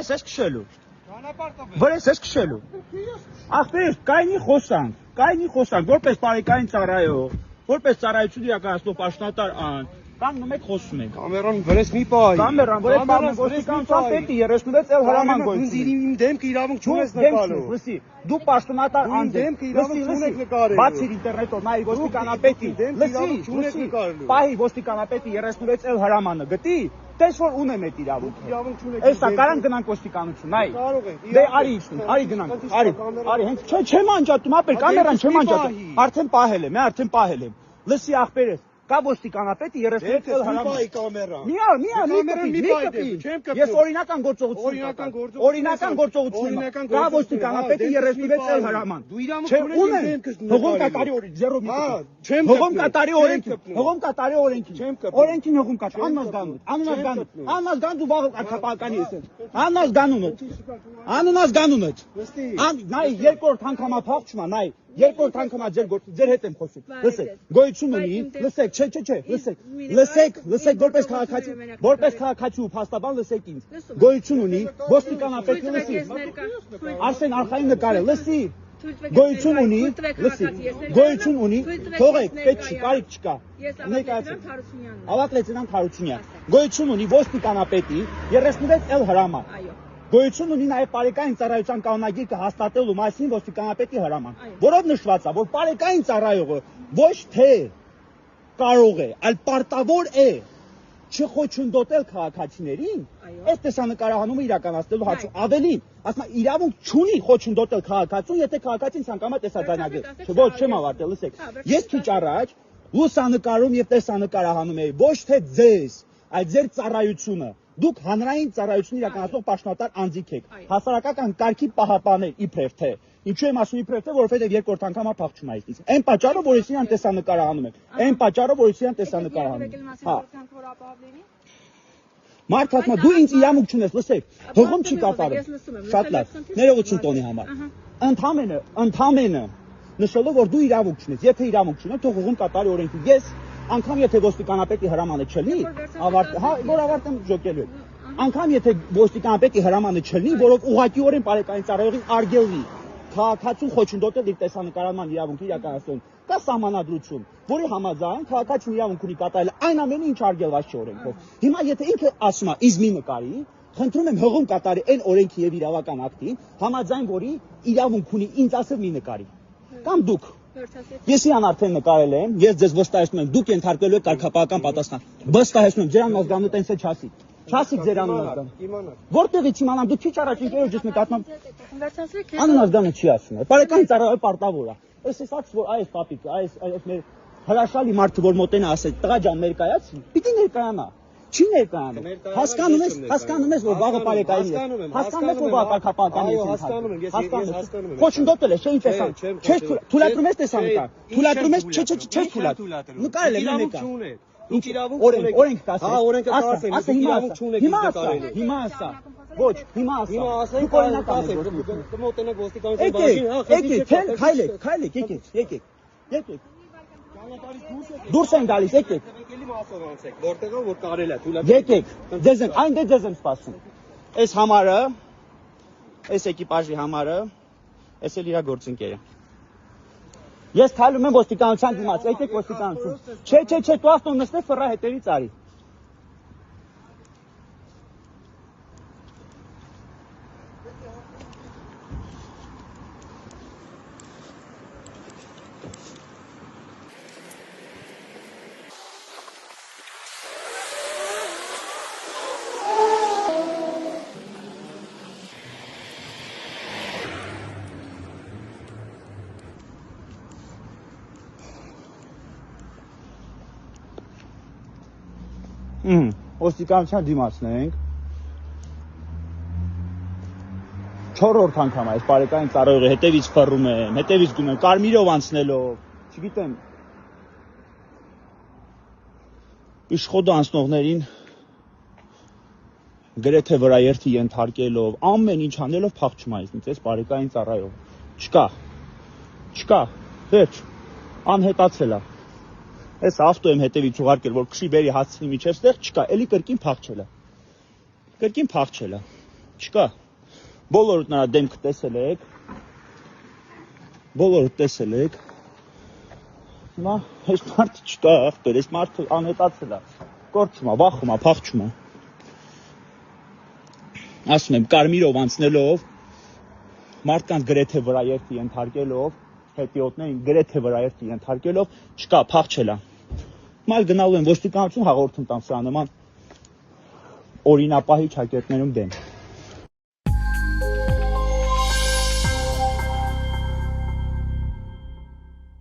Վրես ես քշելու։ Վրես ես քշելու։ Ախպեր, կայնի խոսանք, որպես բարեկային ծառայող, որպես ծառայություն իրականացնող պաշտոնատար ան, կանգնում եք խոսում եք։ Կամերան վրես մի պահի։ Կամերան վրես պահում ոստիկանության պետի 36 էլ հրաման գույցի։ Իմ դեմքը իրավունք չունես նկարելու։ Լսի, դու պաշտոնատար անձ ես։ Դեմքը իրավունք չունեք նկարելու։ Բացիր ինտերնետով նայ ոստիկանապետի։ Լսի, պահի ոստիկանապետի 36 էլ հրամանը գտի, տես որ ունեմ այդ իրավունքը։ Էսա կարան գնանք ոստիկանություն, նայ։ Դե արի գնանք, արի, հենց չեմ անջատում, ապեր կամերան չեմ անջատում։ Արդեն պահել եմ, արդեն պահել եմ։ Լսի ախպերես, կա ոստիկանապետի 36 էլ հրաման։ Մի կպի։ Ես օրինական գործողություն կա ոստիկանապետի 36 էլ հրաման։ Չէ, ունեմ։ Հողում կատարի օրենքին, ձեռով մի կպի։ Հողում կատարի օրենքին։ Օրենքին հողում կատարի, աննազգանուտ ու վաղ ակապականի ես։ Աննազգանունդ։ Նայ երկրորդ անգամա փախչումա, նայ։ Երկրորդ անգամա ձեր հետ եմ խոսում։ Լսեք, գոյություն ունի, լսեք, չէ, լսեք, որպես քաղաքացի ու փաստաբան լսեք ինձ։ Գոյություն ունի, ոստիկանապետը լսի։ Արսեն արխային նկարել, լսի։ Գոյություն ունի, թողեք, պետք չի, կարիք չկա։ Ներկայացեք։ Ավակ լեյտենանտ Հարությունյան։ Գոյություն ունի ոստիկանապետի 36 էլ հրաման։ Գոյություն ունի նաև բարեկային ծառայության կանոնագիրը հաստատելու մասին ոստիկանապետի հրաման, որով նշված է, որ բարեկային ծառայողը ոչ թե կարող է, այլ պարտավոր է չխոչընդոտել քաղաքացիներին, այս տեսանկարահանումը իրականացնելու հարցում ավելին, ասում իրավունք չունի խոչընդոտել քաղաքացուն, եթե քաղաքացին ցանկամա տեսաձայնագրի։ Ոչ, չեմ ավարտել, լսեք։ Ես քիչ առաջ լուսանկարում եւ տեսանկարահանում էի ոչ թե ձեզ, այլ ձեր ծառայությունը։ Դուք հանրային ծառայություն իրականացնող պաշտոնատար անձիկ եք, հասարակական կարգի պահապաներ իբրև թե։ Ինչու եմ ասում իբրև թե, որովհետև երկրորդ անգամա փախչում է այստից։ Այն պատճառով, որ ես իրան տեսանկարահանում եմ։ Մարդ ասում է, դու ինձ իրավունք չունես, լսեք, հողում չի կատարում։ Շատ լավ, ներողություն տոնի համար։ Ընդամենը նշելով, որ դու իրավունք չունես, եթե իրավունք չունես, թող հողում կատարի օրենքին։ Ես անգամ եթե ոստիկանապետի հրամանը չլինի, որ ավարտեմ ջոկելու եմ։ Անգամ եթե ոստիկանապետի հրամանը չլինի, որով ուղղակիորեն բարեկային ծառայողին արգելվի քաղաքացուն խոչընդոտել իր տեսանկարման իրավունքի իրականացնելուն, կա սահմանադրություն, որի համաձայն քաղաքացին իրավունք ունի կատարել այն ամենը, ինչ արգելված չէ օրենքով։ Հիմա եթե ինքը ասում է ինձ մի նկարի, խնդրում եմ հողում կատարի այն օրենքի եւ իրավական ակտին, համաձայն որի իրավունք ունի ինձ ասել մի նկարի։ Կամ դուք Ես իրան արդեն նկարել եմ, ես ձեզ վստահեցնում եմ, դուք ենթարկվելու եք կարգապահական պատասխան։ Վստահեցնում եմ, ձեր անազգանունը տենց է չասի։ Չասիք ձեր անազգանունը։ Որտեղից իմանամ, դուք քիչ առաջ ինքերոջս նկատմամբ անազգանունը չի ասում։ Բարեկային ծառայողը պարտավոր է։ Այս որ այս պապիկ, այս մեր հրաշալի մարդը որ մոտենա ասել, տղա ջան, ներկայացի, պիտի ներկայանա։ Չի ներկայանում։ Հասկանում ես, որ վաղը բարեկային է։ Հասկանում ես, որ վաղը կարգապահականի է։ Հասկանում եմ։ Խոչընդոտել ես, չէ՞ ինչ տեսան։ Չես թույլատրում ես տեսանկար։ Թույլատրում ես, չես թույլատրում։ Նկարել եմ մեկը։ Ինչ իրավունք օրենք կասես։ Հա, օրենքը կասեմ, ասա իրավունք չունեք նկարելու։ Հիմա ասա։ Ոչ, հիմա ասա։ Հիմա ասենք, օրինական է։ Կմոտենակ ոստիկանության բաժին, հա, քայլեք, եկեք։ Դուրս են գալիս, եկեք։ Որտեղով որ կարել է, եկեք, ձեզ եմ սպասում։ Այս համարը, այս էկիպաժի համարը, այս էլ իր գործընկերը։ Ես քայլում եմ ոստիկանության դիմաց, եկեք ոստիկանություն։ Չէ, դու ասում նստես ֆռա հետևից արի։ Ոստիկանության դիմացն ենք։ 4-րդ անգամ այս բարեկային ծառայողը հետևից ֆռում եմ, հետևից գնում եմ, կարմիրով անցնելով, չգիտեմ։ Իշխոդը անցնողներին գրեթե վրաերթի ենթարկելով, ամեն ինչ անելով փախչում է ինձ, այս բարեկային ծառայողը։ Չկա, վերջ, անհետացել է։ Այս ավտոյեմ հետևից ուղարկել, որ քշի բերի հասցնի միջև ստեղ, չկա, էլի կրկին փախչել է։ Չկա։ Բոլորդ նրա դեմքը տեսել եք։ Բոլորդ տեսել եք։ Հիմա այս մարդը չկա, ախպեր, այս մարդը անհետացել է։ Կորչում է, վախում է, փախչում է։ Ասում եմ, կարմիրով անցնելով, մարդկանց գրեթե վրաերթի ենթարկելով, հետիոտներին գրեթե վրաերթի ենթարկելով, չկա, փախչել է։ Մալ գնալու են ոստիկանություն հաղորդում տան սրա նման օրինապահի ճակերտներում դեմ։